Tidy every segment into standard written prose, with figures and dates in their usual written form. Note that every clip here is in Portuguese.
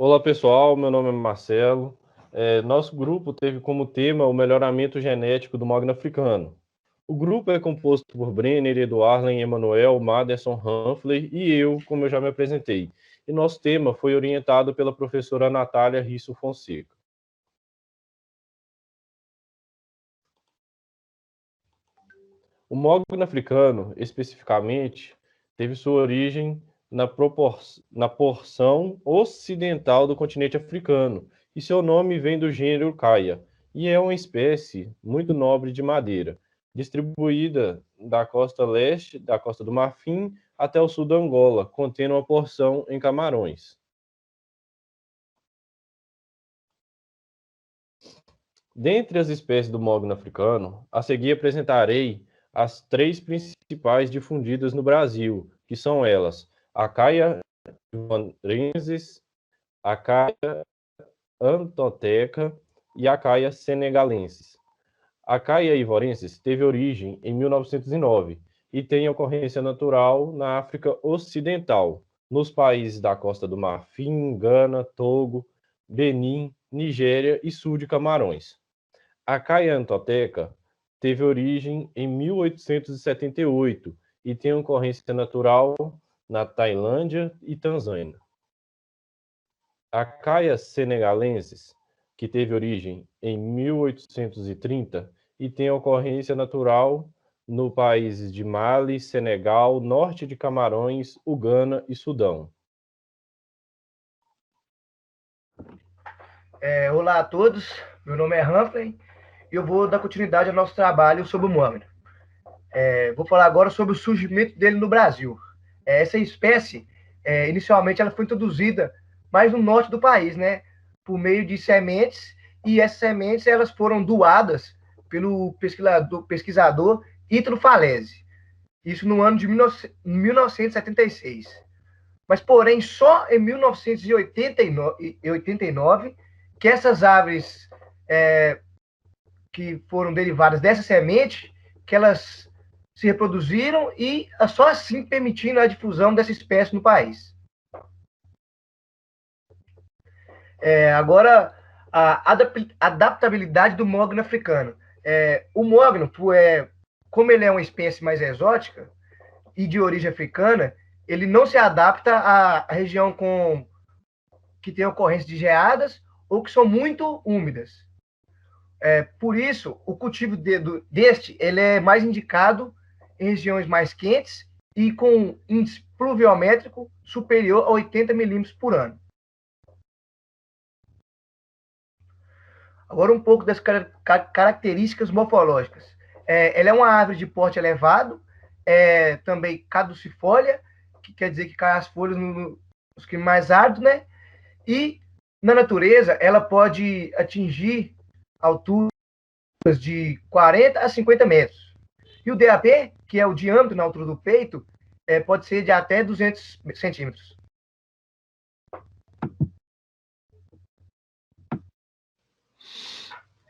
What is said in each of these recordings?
Olá pessoal, meu nome é Marcelo. Nosso grupo teve como tema o melhoramento genético do mogno africano. O grupo é composto por Brenner, Eduarlen, Emanuel, Maderson, Humphrey e eu, como eu já me apresentei. E nosso tema foi orientado pela professora Natália Risso Fonseca. O mogno africano, especificamente, teve sua origem na porção ocidental do continente africano, e seu nome vem do gênero Caia, e é uma espécie muito nobre de madeira, distribuída da costa leste, da Costa do Marfim, até o sul da Angola, contendo uma porção em Camarões. Dentre as espécies do mogno africano, a seguir apresentarei as três principais difundidas no Brasil, que são elas: a Caia ivorensis, a Caia antoteca e a Caia senegalensis. A Caia ivorensis teve origem em 1909 e tem ocorrência natural na África Ocidental, nos países da Costa do Marfim, Gana, Togo, Benin, Nigéria e sul de Camarões. A Caia antoteca teve origem em 1878 e tem ocorrência natural na Tailândia e Tanzânia. A Caia senegalensis, que teve origem em 1830 e tem ocorrência natural no países de Mali, Senegal, norte de Camarões, Uganda e Sudão. Olá a todos, meu nome é Humphrey e eu vou dar continuidade ao nosso trabalho sobre o mogno. Vou falar agora sobre o surgimento dele no Brasil. Essa espécie, inicialmente, ela foi introduzida mais no norte do país, né, por meio de sementes, e essas sementes elas foram doadas pelo pesquisador Ítalo Falese, isso no ano de 1976. Mas, porém, só em 1989 que essas árvores que foram derivadas dessa semente, que elas se reproduziram e só assim permitindo a difusão dessa espécie no país. Agora, a adaptabilidade do mogno africano. O mogno, como ele é uma espécie mais exótica e de origem africana, ele não se adapta à região que tem ocorrência de geadas ou que são muito úmidas. Por isso, o cultivo deste ele é mais indicado em regiões mais quentes e com índice pluviométrico superior a 80 milímetros por ano. Agora, um pouco das características morfológicas. Ela é uma árvore de porte elevado, também caducifólia, que quer dizer que cai as folhas nos climas mais áridos, né? E, na natureza, ela pode atingir alturas de 40 a 50 metros. E o DAP, que é o diâmetro na altura do peito, pode ser de até 200 centímetros.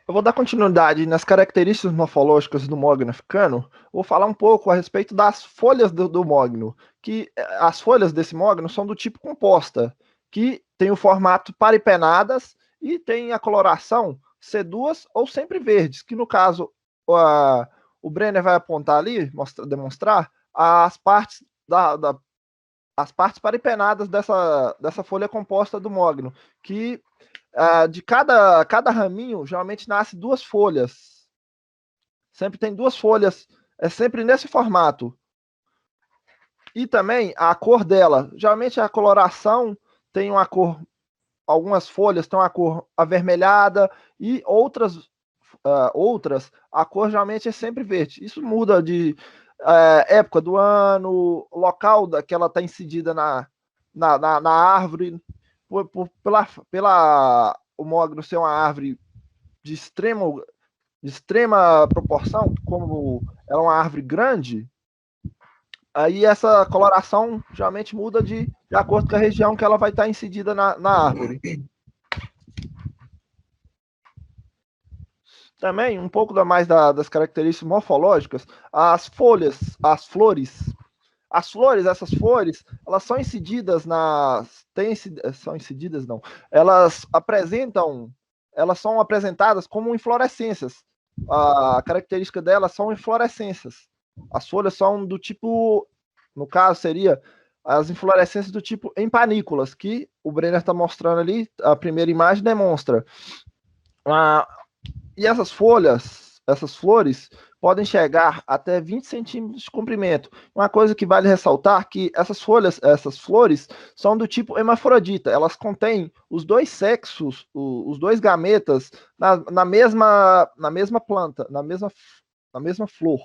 Eu vou dar continuidade nas características morfológicas do mogno africano. Vou falar um pouco a respeito das folhas do mogno, que as folhas desse mogno são do tipo composta, que tem o formato paripenadas e tem a coloração ser duas ou sempre verdes, que no caso o Brenner vai apontar ali, demonstrar as partes as partes paripenadas dessa folha composta do mogno, que de cada raminho, geralmente nasce duas folhas. Sempre tem duas folhas, é sempre nesse formato. E também a cor dela, geralmente a coloração tem uma cor, algumas folhas têm uma cor avermelhada e outras a cor geralmente é sempre verde. Isso muda de época do ano, local que ela está incidida na árvore, pela o mogno ser uma árvore de extrema proporção, como ela é uma árvore grande, aí essa coloração geralmente muda de acordo com a região que ela vai estar incidida na árvore. Também, um pouco mais das características morfológicas, as folhas, as flores, As flores, essas flores, elas são incididas nas. São incididas, não. Elas são apresentadas como inflorescências. A característica delas são inflorescências. As folhas são do tipo, no caso, seria as inflorescências do tipo em panículas, que o Brenner está mostrando ali, a primeira imagem demonstra. E essas folhas, essas flores, podem chegar até 20 centímetros de comprimento. Uma coisa que vale ressaltar que essas folhas, essas flores, são do tipo hermafrodita. Elas contêm os dois sexos, os dois gametas, na mesma planta, na mesma flor.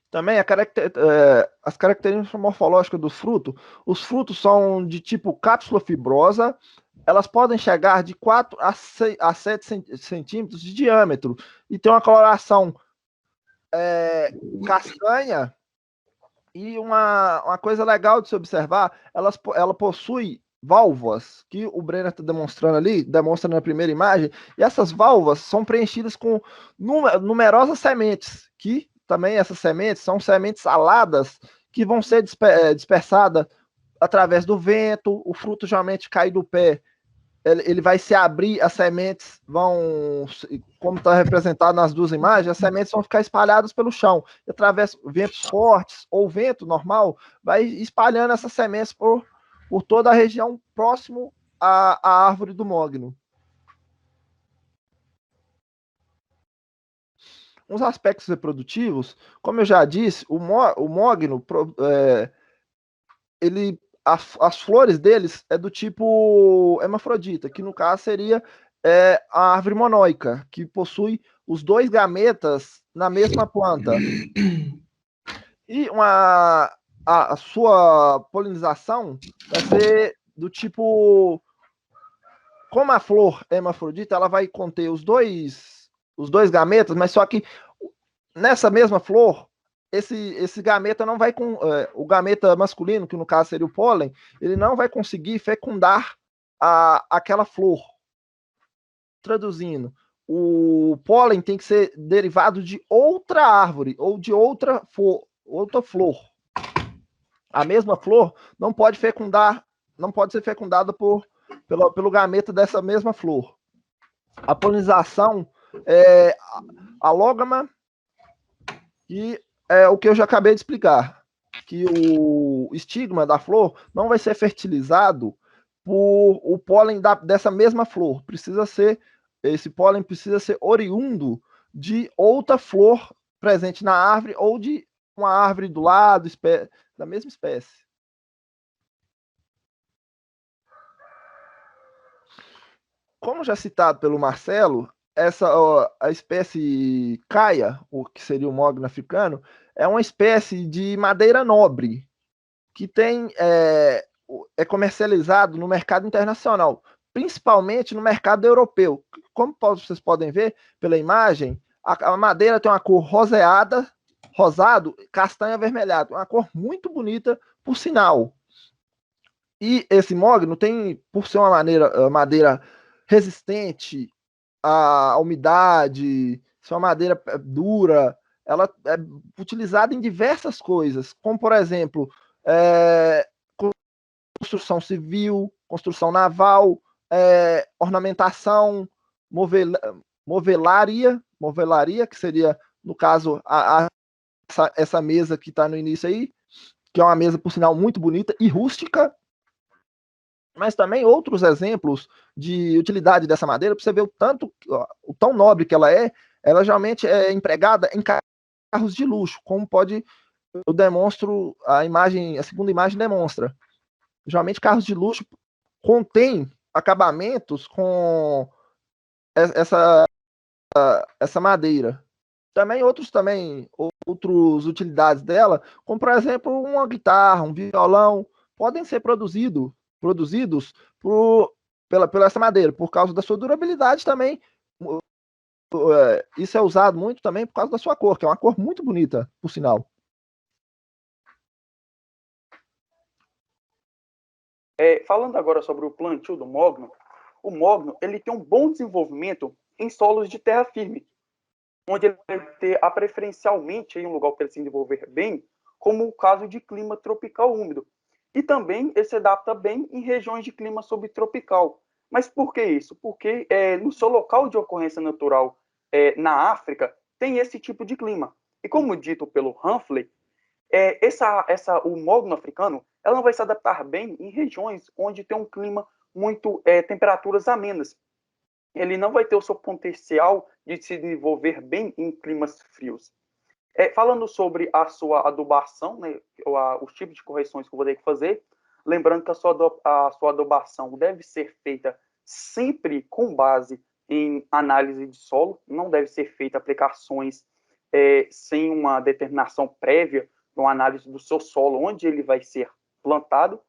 Também as características morfológicas do fruto, os frutos são de tipo cápsula fibrosa, elas podem chegar de 4 a 7 centímetros de diâmetro e tem uma coloração castanha. E uma coisa legal de se observar, ela possui válvulas, que o Brenner está demonstrando ali, demonstra na primeira imagem, e essas válvulas são preenchidas com numerosas sementes, que também essas sementes são sementes aladas, que vão ser dispersadas através do vento, o fruto geralmente cai do pé, ele vai se abrir, as sementes vão, como está representado nas duas imagens, as sementes vão ficar espalhadas pelo chão. E através de ventos fortes ou vento normal, vai espalhando essas sementes por toda a região próximo à árvore do mogno. Uns aspectos reprodutivos, como eu já disse, o mogno, as flores deles é do tipo hermafrodita, que no caso seria a árvore monóica, que possui os dois gametas na mesma planta. E a sua polinização vai ser do tipo. Como a flor é hermafrodita, ela vai conter os dois gametas, mas só que nessa mesma flor, esse gameta não vai o gameta masculino, que no caso seria o pólen, ele não vai conseguir fecundar aquela flor. Traduzindo, o pólen tem que ser derivado de outra árvore ou de outra flor. A mesma flor não pode fecundar, não pode ser fecundada pelo gameta dessa mesma flor. A polinização é alógama, e é o que eu já acabei de explicar, que o estigma da flor não vai ser fertilizado por o pólen dessa mesma flor. Esse pólen precisa ser oriundo de outra flor presente na árvore ou de uma árvore do lado, da mesma espécie. Como já citado pelo Marcelo, a espécie caia, o que seria o mogno africano, é uma espécie de madeira nobre que é comercializado no mercado internacional, principalmente no mercado europeu. Como vocês podem ver pela imagem, a madeira tem uma cor rosado, castanho avermelhado, uma cor muito bonita, por sinal. E esse mogno tem, por ser uma madeira resistente à umidade, ser uma madeira dura, ela é utilizada em diversas coisas, como por exemplo, construção civil, construção naval, ornamentação, movelaria, que seria, no caso, essa mesa que está no início aí, que é uma mesa, por sinal, muito bonita e rústica, mas também outros exemplos de utilidade dessa madeira, para você ver o tão nobre que ela geralmente é empregada em carros de luxo, como eu demonstro, a segunda imagem demonstra. Geralmente carros de luxo contêm acabamentos com essa madeira. Também outras utilidades dela, como por exemplo uma guitarra, um violão, podem ser produzidos pela essa madeira, por causa da sua durabilidade também. Isso é usado muito também por causa da sua cor, que é uma cor muito bonita, por sinal. Falando agora sobre o plantio do mogno, o mogno ele tem um bom desenvolvimento em solos de terra firme. onde ele vai ter preferencialmente um lugar para ele se desenvolver bem, como o caso de clima tropical úmido. E também ele se adapta bem em regiões de clima subtropical. Mas por que isso? Porque no seu local de ocorrência natural, na África, tem esse tipo de clima. E como dito pelo Humphrey, o mogno africano ela não vai se adaptar bem em regiões onde tem um clima muito temperaturas amenas. Ele não vai ter o seu potencial de se desenvolver bem em climas frios. Falando sobre a sua adubação, né, os tipos de correções que eu vou ter que fazer, lembrando que a sua adubação deve ser feita sempre com base em análise de solo, não deve ser feita aplicações sem uma determinação prévia, uma análise do seu solo, onde ele vai ser plantado.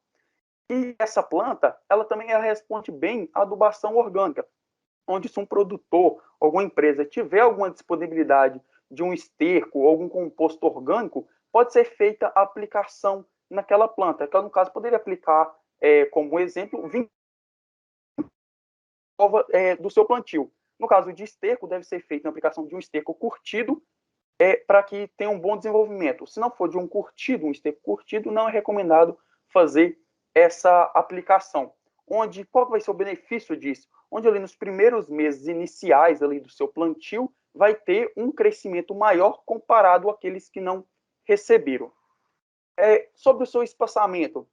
E essa planta, ela também responde bem à adubação orgânica, onde se um produtor, alguma empresa tiver alguma disponibilidade de um esterco ou algum composto orgânico, pode ser feita a aplicação naquela planta. Que no caso poderia aplicar, como exemplo, 20 do seu plantio. No caso de esterco, deve ser feita a aplicação de um esterco curtido para que tenha um bom desenvolvimento. Se não for de um esterco curtido, não é recomendado fazer essa aplicação. Qual vai ser o benefício disso? Onde ali nos primeiros meses iniciais ali do seu plantio, vai ter um crescimento maior comparado àqueles que não receberam. Sobre o seu espaçamento.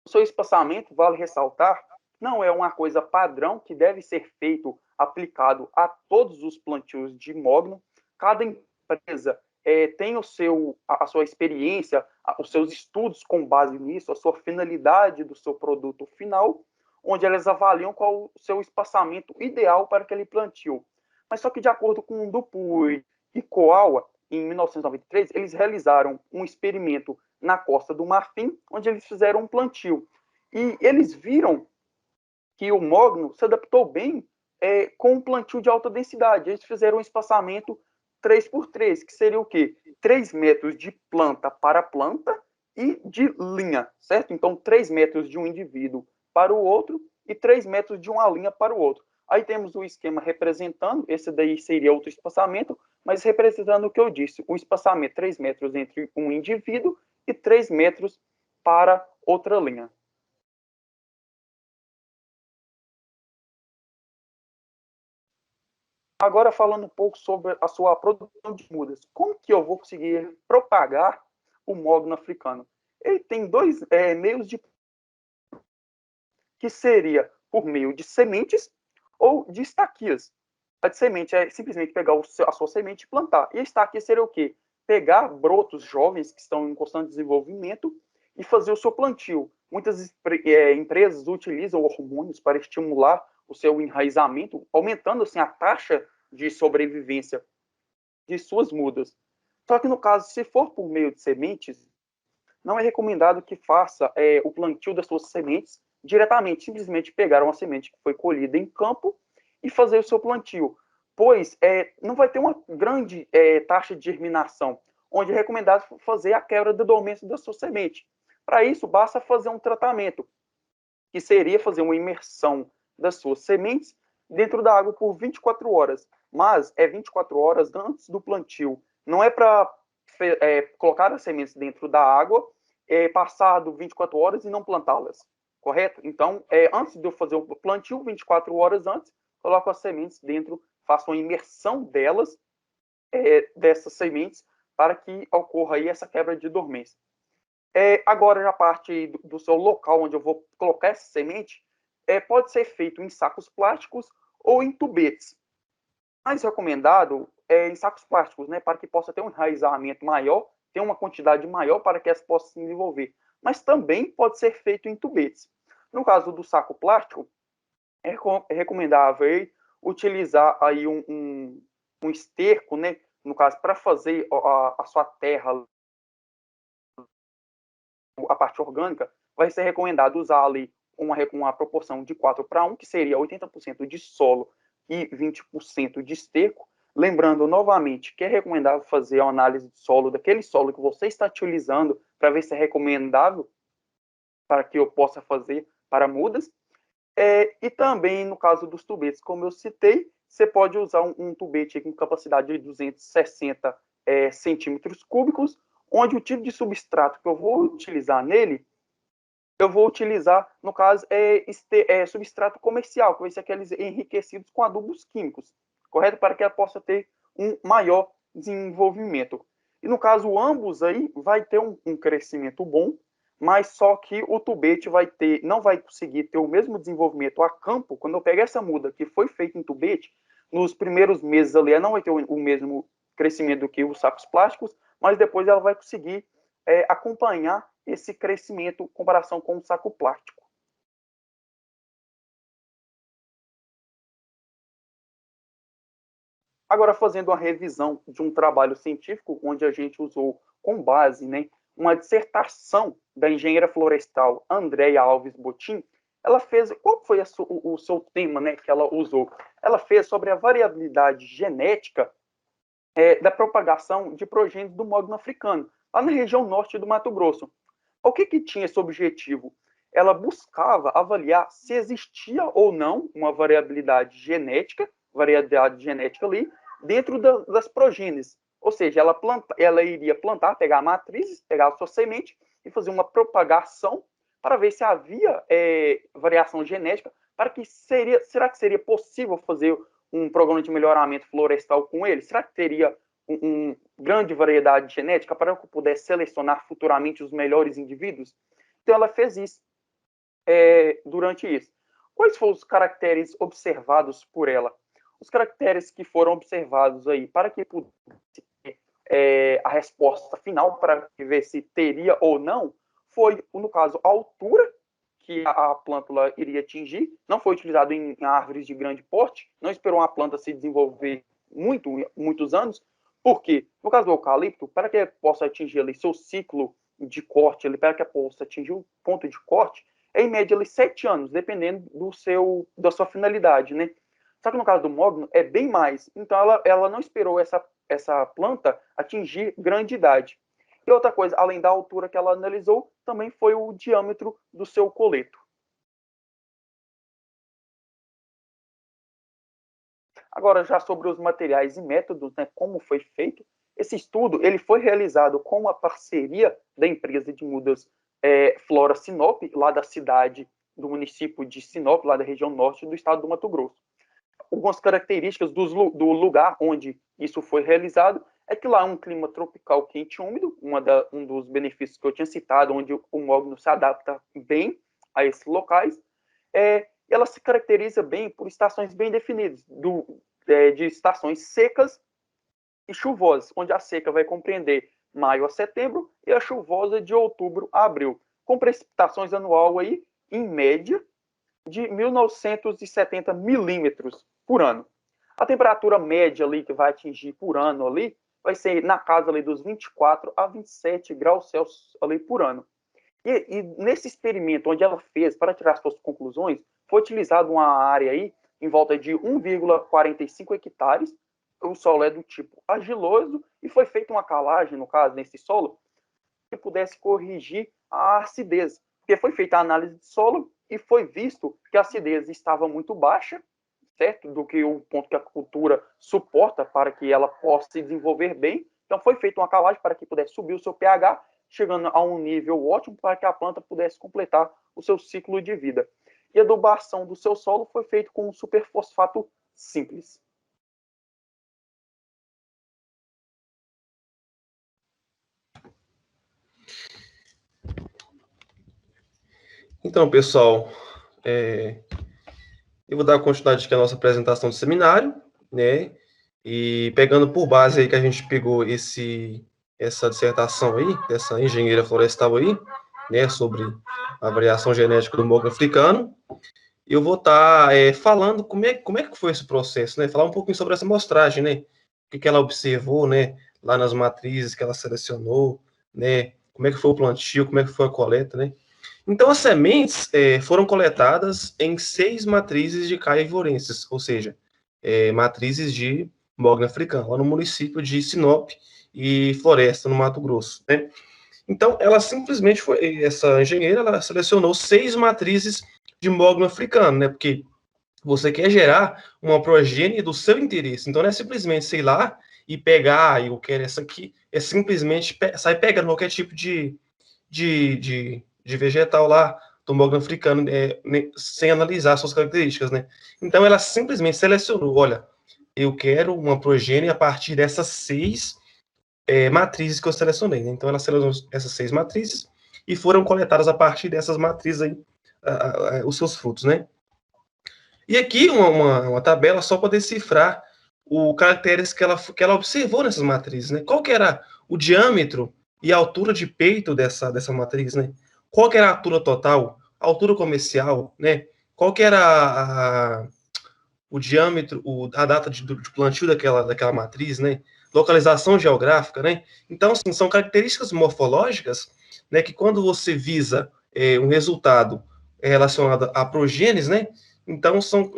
O seu espaçamento, vale ressaltar, não é uma coisa padrão que deve ser feito, aplicado a todos os plantios de mogno. Cada empresa tem a sua experiência, os seus estudos com base nisso, a sua finalidade do seu produto final, onde elas avaliam qual o seu espaçamento ideal para aquele plantio. Mas só que de acordo com Dupuy e Koawa, em 1993, eles realizaram um experimento na Costa do Marfim, onde eles fizeram um plantio. E eles viram que o mogno se adaptou bem com um plantio de alta densidade. Eles fizeram um espaçamento 3x3, que seria o quê? 3 metros de planta para planta e de linha, certo? Então, 3 metros de um indivíduo para o outro e 3 metros de uma linha para o outro. Aí temos o esquema representando, esse daí seria outro espaçamento, mas representando o que eu disse, o espaçamento 3 metros entre um indivíduo e 3 metros para outra linha. Agora falando um pouco sobre a sua produção de mudas. Como que eu vou conseguir propagar o mogno africano? Ele tem dois meios de... que seria por meio de sementes ou de estaquias. A de semente é simplesmente pegar a sua semente e plantar. E a estaquia seria o quê? Pegar brotos jovens que estão em constante desenvolvimento e fazer o seu plantio. Muitas empresas utilizam hormônios para estimular o seu enraizamento, aumentando assim a taxa de sobrevivência de suas mudas. Só que no caso, se for por meio de sementes, não é recomendado que faça o plantio das suas sementes diretamente, simplesmente pegar uma semente que foi colhida em campo e fazer o seu plantio, pois não vai ter uma grande taxa de germinação, onde é recomendado fazer a quebra da dormência da sua semente. Para isso, basta fazer um tratamento, que seria fazer uma imersão das suas sementes dentro da água por 24 horas. Mas 24 horas antes do plantio. Não é para colocar as sementes dentro da água, passado 24 horas e não plantá-las. Correto? Então, antes de eu fazer o plantio, 24 horas antes, coloco as sementes dentro, faço uma imersão delas, dessas sementes, para que ocorra aí essa quebra de dormência. Agora, na parte do seu local onde eu vou colocar essa semente, pode ser feito em sacos plásticos ou em tubetes. Mais recomendado em sacos plásticos, né, para que possa ter um enraizamento maior, ter uma quantidade maior para que elas possam se desenvolver. Mas também pode ser feito em tubetes. No caso do saco plástico, é recomendável utilizar aí um esterco, né, no caso, para fazer a sua terra, a parte orgânica, vai ser recomendado usar ali uma proporção de 4:1, que seria 80% de solo e 20% de esterco. Lembrando novamente que é recomendável fazer a análise de solo daquele solo que você está utilizando para ver se é recomendável para que eu possa fazer para mudas. E também, no caso dos tubetes, como eu citei, você pode usar um tubete com capacidade de 260 centímetros cúbicos, onde o tipo de substrato que eu vou utilizar nele, eu vou utilizar, no caso, substrato comercial, que vai ser aqueles enriquecidos com adubos químicos, correto? Para que ela possa ter um maior desenvolvimento. E no caso, ambos aí vai ter um crescimento bom, mas só que o tubete não vai conseguir ter o mesmo desenvolvimento a campo. Quando eu pegar essa muda que foi feita em tubete, nos primeiros meses ali ela não vai ter o mesmo crescimento do que os sacos plásticos, mas depois ela vai conseguir acompanhar esse crescimento em comparação com o saco plástico. Agora, fazendo uma revisão de um trabalho científico, onde a gente usou com base, né, uma dissertação da engenheira florestal Andréia Alves Botim, ela fez, qual foi o seu tema, né, que ela usou? Ela fez sobre a variabilidade genética da propagação de progênitos do mogno africano, lá na região norte do Mato Grosso. O que tinha esse objetivo? Ela buscava avaliar se existia ou não uma variabilidade genética ali, dentro das progênies. Ou seja, ela iria plantar, pegar matrizes, pegar a sua semente e fazer uma propagação para ver se havia variação genética, será que seria possível fazer um programa de melhoramento florestal com ele? Será que teria uma grande variedade genética para que eu pudesse selecionar futuramente os melhores indivíduos? Então, ela fez isso durante isso. Quais foram os caracteres observados por ela? Os caracteres que foram observados aí para que pudesse a resposta final, para ver se teria ou não, foi, no caso, a altura que a plântula iria atingir. Não foi utilizado em árvores de grande porte, não esperou a planta se desenvolver muitos anos. Por quê? No caso do eucalipto, para que possa atingir ali seu ciclo de corte, para que possa atingir o ponto de corte, em média ali 7 anos, dependendo da sua finalidade, né? Só que no caso do mogno é bem mais. Então ela não esperou essa planta atingir grande idade. E outra coisa, além da altura que ela analisou, também foi o diâmetro do seu coleto. Agora, já sobre os materiais e métodos, né, como foi feito, esse estudo ele foi realizado com a parceria da empresa de mudas Flora Sinop, lá da cidade, do município de Sinop, lá da região norte do estado do Mato Grosso. Algumas características do lugar onde isso foi realizado é que lá é um clima tropical quente e úmido, um dos benefícios que eu tinha citado, onde o mogno se adapta bem a esses locais. Ela se caracteriza bem por estações bem definidas, de estações secas e chuvosas, onde a seca vai compreender maio a setembro e a chuvosa de outubro a abril, com precipitações anual aí, em média, de 1.970 milímetros por ano. A temperatura média ali que vai atingir por ano ali vai ser na casa ali dos 24 a 27 graus Celsius ali por ano. E nesse experimento onde ela fez para tirar suas conclusões, foi utilizada uma área aí em volta de 1,45 hectares. O solo é do tipo argiloso e foi feita uma calagem, no caso, nesse solo, que pudesse corrigir a acidez. Porque foi feita a análise de solo e foi visto que a acidez estava muito baixa, certo? Do que o ponto que a cultura suporta para que ela possa se desenvolver bem. Então foi feita uma calagem para que pudesse subir o seu pH, chegando a um nível ótimo para que a planta pudesse completar o seu ciclo de vida. E a adubação do seu solo foi feita com um superfosfato simples. Então, pessoal, eu vou dar continuidade aqui à nossa apresentação do seminário, né? E pegando por base aí que a gente pegou essa dissertação aí, dessa engenheira florestal aí, né, sobre a variação genética do mogno africano, eu vou estar falando como é que foi esse processo, né? Falar um pouquinho sobre essa amostragem, né? O que ela observou, né? Lá nas matrizes que ela selecionou, né? Como é que foi o plantio, como é que foi a coleta, né? Então, as sementes foram coletadas em 6 matrizes de caivorenses, ou seja, matrizes de mogno africano, lá no município de Sinop e Floresta, no Mato Grosso, né? Então, ela simplesmente essa engenheira, ela selecionou 6 matrizes de mogno africano, né? Porque Você quer gerar uma progênie do seu interesse. Então não é simplesmente, sei lá, e pegar, eu quero essa aqui, é simplesmente sair pegando qualquer tipo de vegetal lá, do mogno africano, sem analisar suas características, né? Então ela simplesmente selecionou, olha, eu quero uma progênie a partir dessas 6 matrizes que eu selecionei, né? Então ela selecionou essas 6 matrizes e foram coletadas a partir dessas matrizes aí, os seus frutos, né? E aqui uma tabela só para decifrar os caracteres que ela observou nessas matrizes, né? Qual que era o diâmetro e a altura de peito dessa matriz, né? Qual que era a altura total, a altura comercial, né? Qual que era o diâmetro, a data de plantio daquela matriz, né? Localização geográfica, né? Então, assim, são características morfológicas, né? Que quando você visa um resultado relacionado a progênies, né? Então, são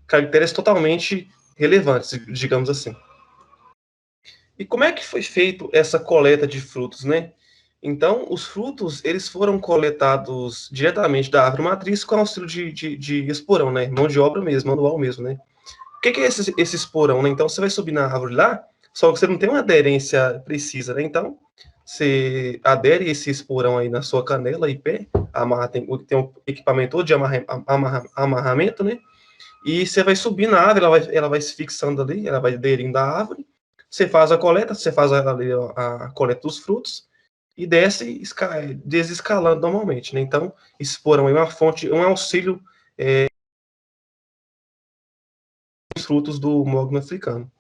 caracteres totalmente relevantes, digamos assim. E como é que foi feito essa coleta de frutos, né? Então, os frutos, eles foram coletados diretamente da árvore matriz com auxílio de esporão, né? Mão de obra mesmo, manual mesmo, né? O que é esse esporão, né? Então, você vai subir na árvore lá, só que você não tem uma aderência precisa, né? Então, você adere esse esporão aí na sua canela e pé, tem um equipamento todo de amarramento, né? E você vai subir na árvore, ela vai se fixando ali, ela vai aderindo à árvore, você faz a coleta, você faz a coleta dos frutos, e desce desescalando normalmente, né? Então, esse porão é uma fonte, um auxílio dos frutos do mogno africano.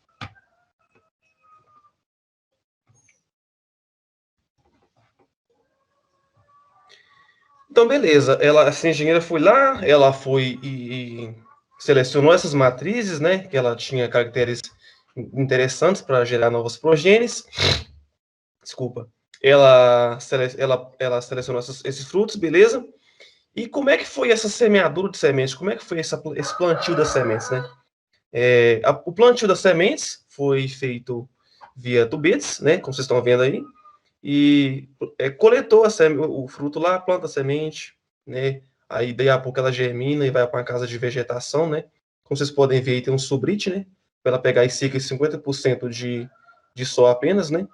Então, beleza. Essa engenheira foi lá, ela foi e selecionou essas matrizes, né? Que ela tinha caracteres interessantes para gerar novas progênies. Desculpa. Ela selecionou esses frutos, beleza? E como é que foi essa semeadura de sementes? Como é que foi esse plantio das sementes, né? O plantio das sementes foi feito via tubetes, né? Como vocês estão vendo aí. E coletou o fruto lá, planta a semente, né? Aí daí a pouco ela germina e vai para uma casa de vegetação, né? Como vocês podem ver aí tem um subrite, né? Para ela pegar e cerca de 50% de sol apenas, né?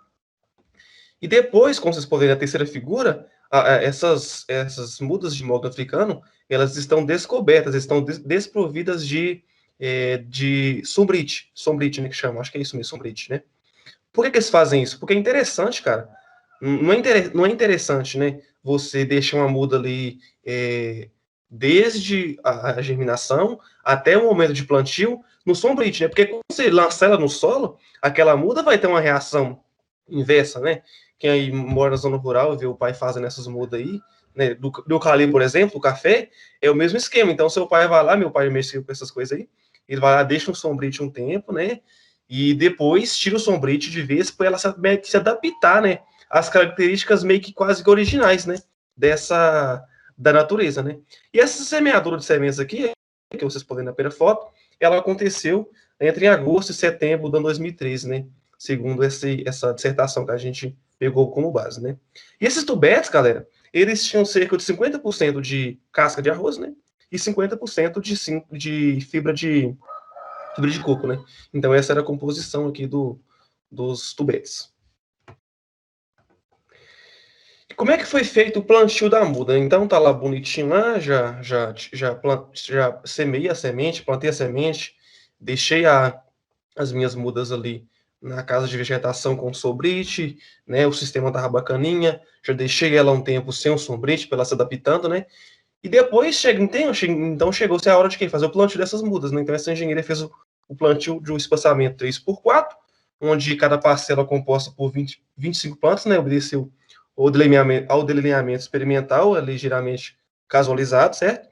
E depois, como vocês podem ver na terceira figura, essas mudas de mogno africano, elas estão descobertas, estão desprovidas de sombrite, né, que chama, acho que é isso mesmo, sombrite, né? Por que eles fazem isso? Porque é interessante, cara. Não é interessante, né? Você deixa uma muda ali desde a germinação até o momento de plantio no sombrite, né? Porque quando você lança ela no solo, aquela muda vai ter uma reação inversa, né? Quem aí mora na zona rural vê o pai fazendo essas mudas aí, né? Do calibre, por exemplo, o café, é o mesmo esquema. Então, seu pai vai lá, meu pai mexeu com essas coisas aí, ele vai lá, deixa um sombrite um tempo, né? E depois tira o sombrite de vez para ela meio que se adaptar, né? Às características meio que quase que originais, né? Da natureza, né? E essa semeadura de sementes aqui, que vocês podem ver na primeira foto, ela aconteceu entre agosto e setembro de 2013, né? Segundo essa dissertação que a gente pegou como base, né? E esses tubetes, galera, eles tinham cerca de 50% de casca de arroz, né? E 50% de fibra de coco, né? Então essa era a composição aqui dos tubetes. Como é que foi feito o plantio da muda? Então tá lá bonitinho lá, já semei a semente, plantei a semente, deixei as minhas mudas ali na casa de vegetação com sombrite, né? O sistema tava bacaninha, já deixei ela um tempo sem o sombrite para ela se adaptando, né? E depois então chegou-se a hora de quem fazer o plantio dessas mudas, né? Então essa engenheira fez o plantio de um espaçamento 3x4, onde cada parcela é composta por 25 plantas, né? Obedeceu ao delineamento experimental, ligeiramente casualizado, certo?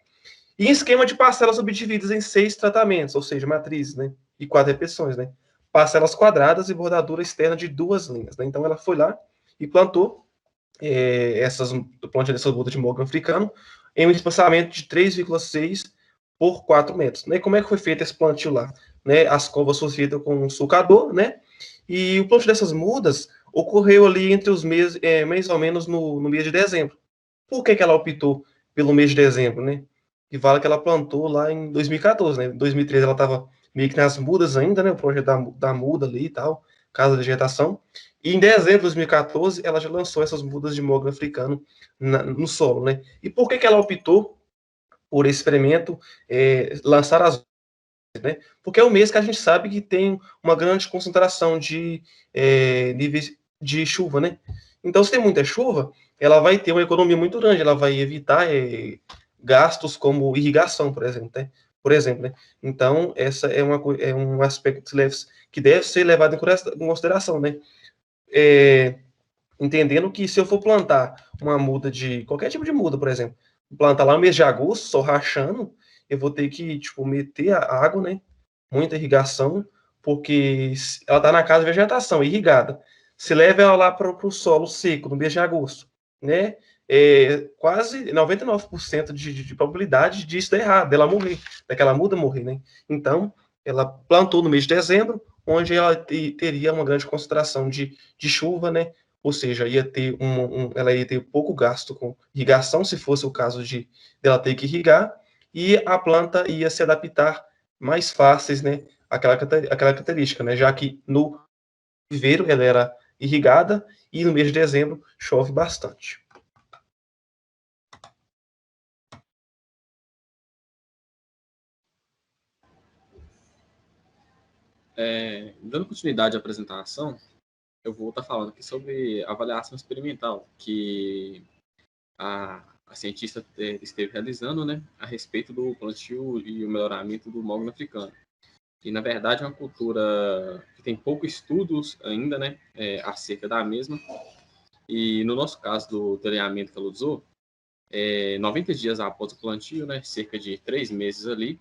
E em esquema de parcelas subdivididas em 6 tratamentos, ou seja, matrizes, né? E 4 repetições, né? Parcelas quadradas e bordadura externa de 2 linhas, né? Então ela foi lá e plantou o plantio dessas mudas de mogno africano em um espaçamento de 3,6 por 4 metros. Né? Como é que foi feito esse plantio lá? Né? As covas foram feitas com um sulcador, né? E o plantio dessas mudas ocorreu ali entre os meses, mais ou menos no mês de dezembro. Por que ela optou pelo mês de dezembro, né? que fala que ela plantou lá em 2014, né? Em 2013 ela estava meio que nas mudas ainda, né? O projeto da muda ali e tal, Casa da Vegetação. E em dezembro de 2014 ela já lançou essas mudas de mogno africano no solo, né? E por que ela optou por esse experimento lançar as, né? Porque é o mês que a gente sabe que tem uma grande concentração de níveis de chuva, né? Então, se tem muita chuva, ela vai ter uma economia muito grande, ela vai evitar gastos como irrigação, por exemplo, né? Né? Então, essa é um aspecto que deve ser levado em consideração, né? Entendendo que se eu for plantar uma muda de qualquer tipo de muda, por exemplo, plantar lá no mês de agosto, só rachando, eu vou ter que, tipo, meter a água, né? Muita irrigação, porque ela está na casa de vegetação, irrigada. Se leva ela lá para o solo seco no mês de agosto, né? Quase 99% de probabilidade disso dar errado, dela morrer, daquela muda morrer, né? Então, ela plantou no mês de dezembro, onde ela teria uma grande concentração de chuva, né? Ou seja, ela ia ter pouco gasto com irrigação, se fosse o caso de dela ter que irrigar, e a planta ia se adaptar mais fáceis, né, aquela característica, né, já que no viveiro ela era irrigada e no mês de dezembro chove bastante. Dando continuidade à apresentação, eu vou estar falando aqui sobre avaliação experimental que a cientista esteve realizando, né, a respeito do plantio e o melhoramento do mogno africano. E, na verdade, é uma cultura que tem poucos estudos ainda, né, acerca da mesma. E, no nosso caso do treinamento que ela usou, 90 dias após o plantio, né, cerca de 3 meses ali,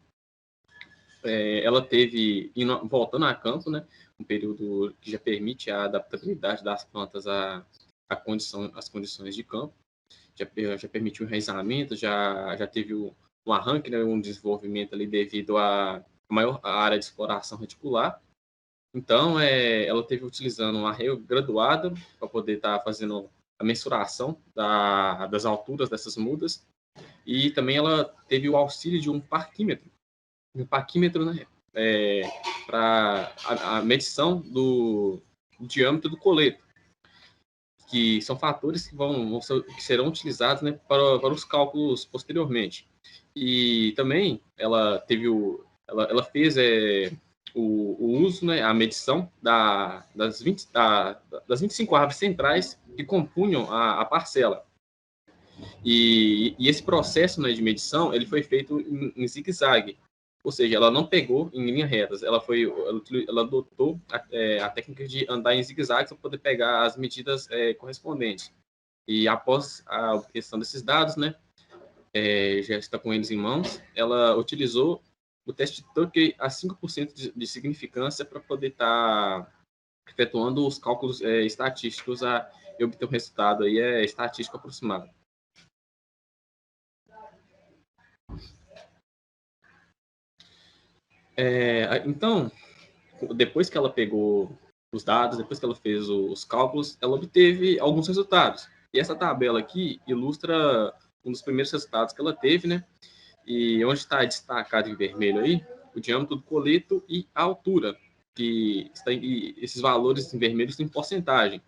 ela teve, voltando a campo, né, um período que já permite a adaptabilidade das plantas às condições de campo, já permitiu o enraizamento, já teve um arranque, né, um desenvolvimento ali devido à maior área de exploração reticular. Então, ela teve utilizando um arreio graduado para poder estar fazendo a mensuração das alturas dessas mudas, e também ela teve o auxílio de um parquímetro, né, para a medição do diâmetro do coleto, que são fatores que serão utilizados, né, para os cálculos posteriormente. E também ela fez o uso, né, a medição das 25 árvores centrais que compunham a parcela. E esse processo, né, de medição ele foi feito em zigue-zague. Ou seja, ela não pegou em linhas retas, ela adotou a técnica de andar em zigue-zague para poder pegar as medidas correspondentes. E após a obtenção desses dados, né, já está com eles em mãos, ela utilizou o teste de Tucker a 5% de significância para poder estar efetuando os cálculos estatísticos e obter um resultado aí estatístico aproximado. Então, depois que ela pegou os dados, depois que ela fez os cálculos, ela obteve alguns resultados. E essa tabela aqui ilustra um dos primeiros resultados que ela teve, né? E onde está destacado em vermelho aí, o diâmetro do coleto e a altura, que esses valores em vermelho estão em porcentagem.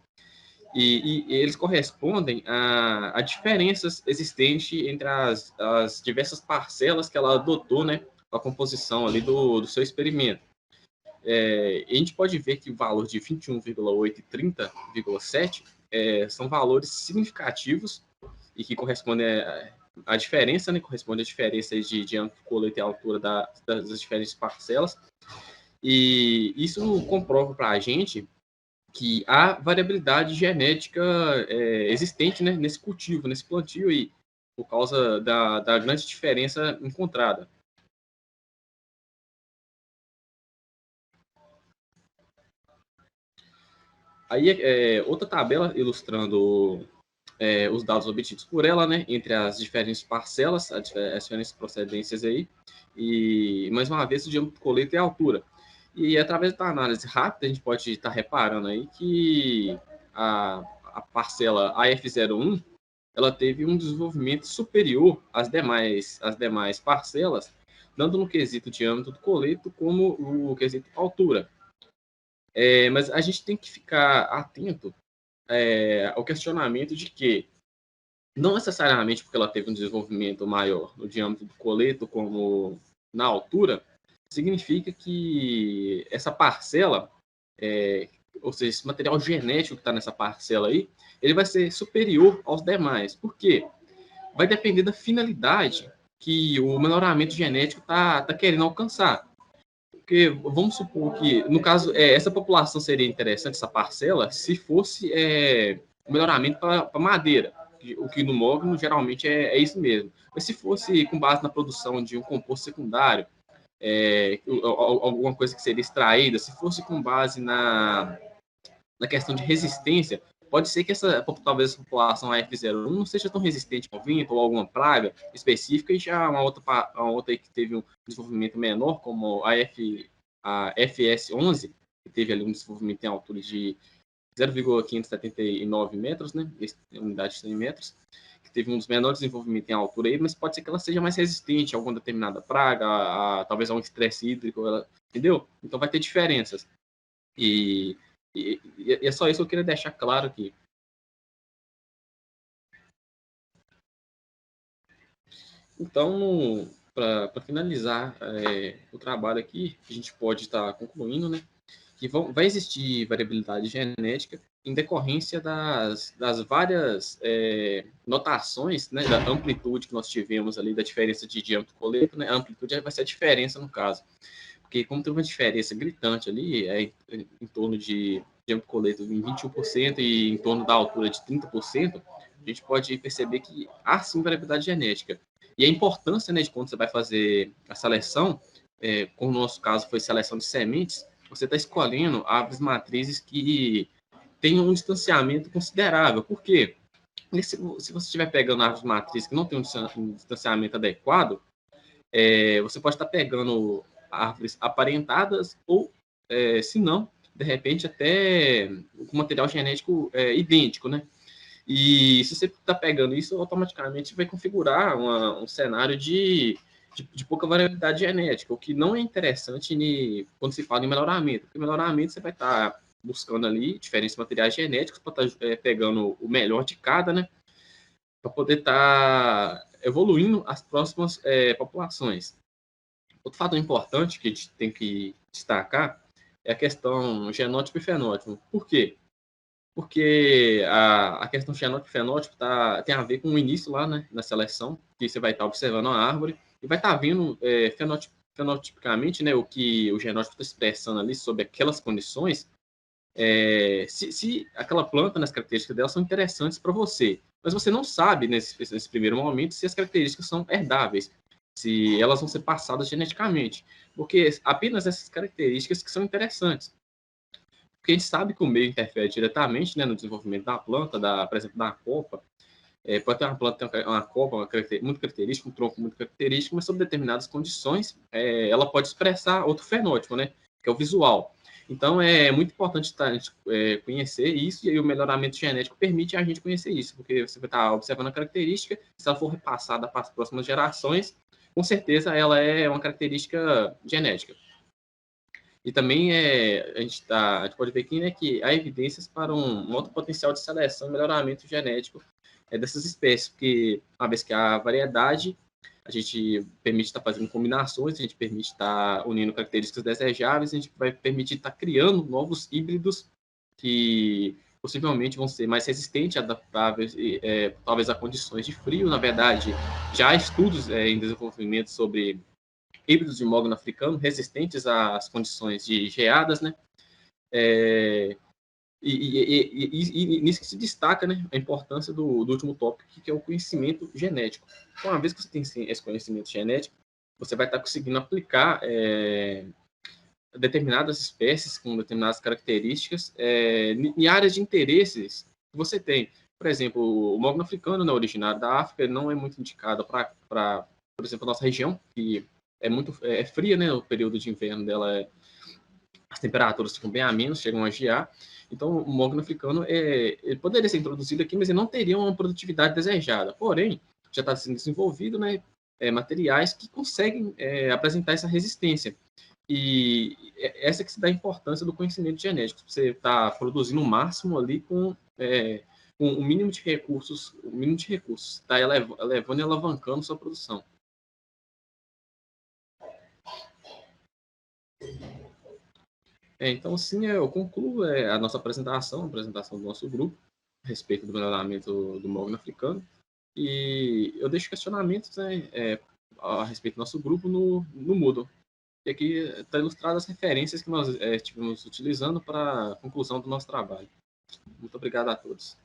E eles correspondem a diferenças existentes entre as diversas parcelas que ela adotou, né? A composição ali do seu experimento. A gente pode ver que o valor de 21,8 e 30,7 são valores significativos e que correspondem à diferença, né? Corresponde à diferença de diâmetro do coleto e altura das diferentes parcelas. E isso comprova para a gente que há variabilidade genética existente, né, nesse cultivo, nesse plantio aí, por causa da grande diferença encontrada. Aí, outra tabela ilustrando os dados obtidos por ela, né, entre as diferentes parcelas, as diferentes procedências aí, e, mais uma vez, o diâmetro do coleto e a altura. E, através da análise rápida, a gente pode estar reparando aí que a parcela AF01 ela teve um desenvolvimento superior às demais parcelas, tanto no quesito diâmetro do coleto como o quesito altura. Mas a gente tem que ficar atento ao questionamento de que, não necessariamente porque ela teve um desenvolvimento maior no diâmetro do coleto como na altura, significa que essa parcela, ou seja, esse material genético que está nessa parcela aí, ele vai ser superior aos demais. Por quê? Vai depender da finalidade que o melhoramento genético está querendo alcançar. Porque vamos supor que, no caso, essa população seria interessante, essa parcela, se fosse um melhoramento para madeira, o que no mogno geralmente é isso mesmo. Mas se fosse com base na produção de um composto secundário, alguma coisa que seria extraída, se fosse com base na questão de resistência, pode ser que talvez essa população AF01 não seja tão resistente ao vento ou alguma praga específica, e já uma outra aí que teve um desenvolvimento menor, como a FS11, que teve ali um desenvolvimento em altura de 0,579 metros, né, unidade de 100 metros, que teve um dos menores desenvolvimentos em altura aí, mas pode ser que ela seja mais resistente a alguma determinada praga, talvez a um estresse hídrico, entendeu? Então vai ter diferenças. E é só isso que eu queria deixar claro aqui. Então, para finalizar o trabalho aqui, a gente pode estar concluindo, né, que vai existir variabilidade genética em decorrência das várias notações, né, da amplitude que nós tivemos ali, da diferença de diâmetro coleto, né, a amplitude vai ser a diferença no caso. Porque como tem uma diferença gritante ali, em torno de diâmetro coleto em 21% e em torno da altura de 30%, a gente pode perceber que há sim variabilidade genética. E a importância, né, de quando você vai fazer a seleção, como no nosso caso foi seleção de sementes, você está escolhendo árvores matrizes que tenham um distanciamento considerável. Por quê? Porque se você estiver pegando árvores matrizes que não tem um distanciamento adequado, você pode estar pegando árvores aparentadas ou, se não, de repente até com material genético idêntico, né? E se você está pegando isso, automaticamente vai configurar um cenário de pouca variabilidade genética, o que não é interessante quando se fala em melhoramento. Porque melhoramento você vai estar buscando ali diferentes materiais genéticos para estar pegando o melhor de cada, né? Para poder estar evoluindo as próximas populações. Outro fator importante que a gente tem que destacar é a questão genótipo e fenótipo. Por quê? Porque a questão genótipo e fenótipo tem a ver com o início lá, né, na seleção, que você vai estar observando a árvore e vai estar vendo fenotipicamente, né, o que o genótipo está expressando ali sobre aquelas condições, se aquela planta, nas características dela, são interessantes para você. Mas você não sabe, nesse primeiro momento, se as características são herdáveis, se elas vão ser passadas geneticamente, porque apenas essas características que são interessantes. Porque a gente sabe que o meio interfere diretamente, né, no desenvolvimento da planta, por exemplo, da copa. Pode ter uma planta que tem uma copa muito característica, um tronco muito característico, mas sob determinadas condições, ela pode expressar outro fenótipo, né, que é o visual. Então, é muito importante a gente conhecer isso, e aí o melhoramento genético permite a gente conhecer isso, porque você vai estar observando a característica, se ela for repassada para as próximas gerações, com certeza ela é uma característica genética. E também a gente pode ver aqui, né, que há evidências para um alto potencial de seleção e melhoramento genético dessas espécies, porque uma vez que há variedade, a gente permite estar fazendo combinações, a gente permite estar unindo características desejáveis, a gente vai permitir estar criando novos híbridos que possivelmente vão ser mais resistentes, adaptáveis, talvez a condições de frio. Na verdade, já há estudos em desenvolvimento sobre híbridos de mogno africano resistentes às condições de geadas, né? E nisso que se destaca, né, a importância do último tópico, que é o conhecimento genético. Então, uma vez que você tem esse conhecimento genético, você vai estar conseguindo aplicar determinadas espécies com determinadas características em áreas de interesses que você tem. Por exemplo, o mogno africano, né, originário da África, não é muito indicado para, por exemplo, a nossa região, que é fria, né? O período de inverno dela é as temperaturas ficam bem a menos, chegam a gear. Então, o mogno africano ele poderia ser introduzido aqui, mas ele não teria uma produtividade desejada. Porém, já está sendo desenvolvido, né, materiais que conseguem apresentar essa resistência. E essa que se dá a importância do conhecimento genético. Você está produzindo o máximo ali com o mínimo de recursos, está elevando e alavancando sua produção. Então, assim, eu concluo a nossa apresentação, a apresentação do nosso grupo, a respeito do melhoramento do mogno africano, e eu deixo questionamentos, né, a respeito do nosso grupo no Moodle. E aqui está ilustrado as referências que nós estivemos utilizando para a conclusão do nosso trabalho. Muito obrigado a todos.